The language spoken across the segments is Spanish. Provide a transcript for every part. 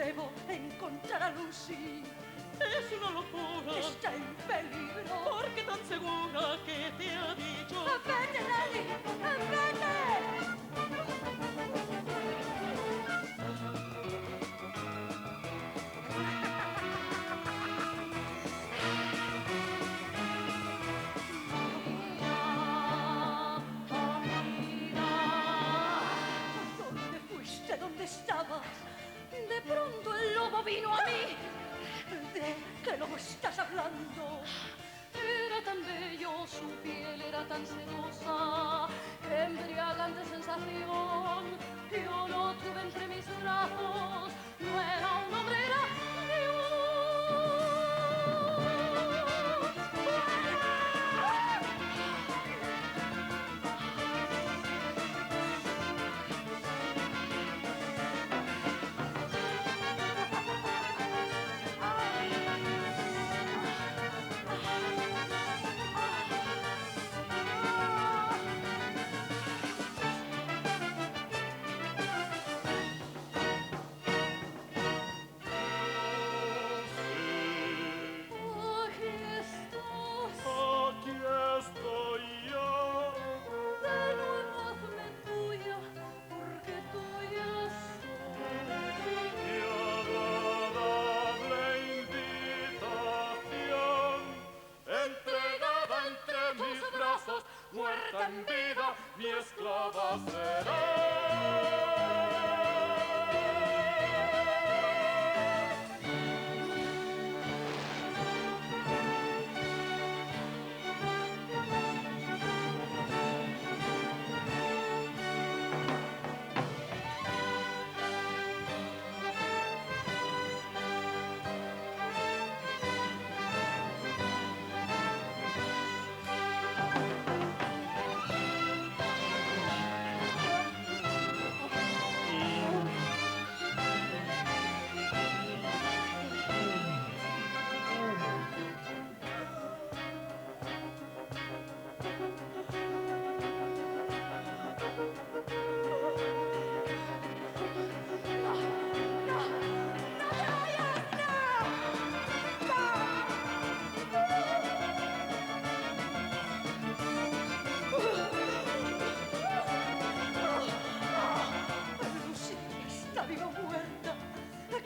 debo encontrar a Lucy. Es una locura. Está en peligro. ¿Por qué tan segura que te ha dicho? ¡Vete, Lali! ¡Vete! ¿Dónde estabas? De pronto el lobo vino a mí. ¿De qué lobo estás hablando? Era tan bello, su piel era tan sedosa, qué embriagante sensación. Yo lo tuve entre mis brazos, no era un hombre, era Dios. Muerta en vida, mi esclava será.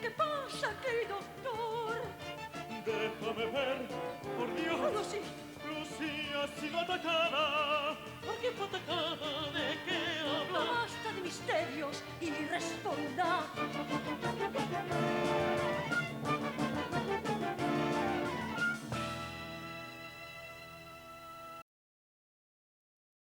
¿Qué pasa aquí, doctor? Déjame ver, por Dios. Lucy. Lucy ha sido atacada.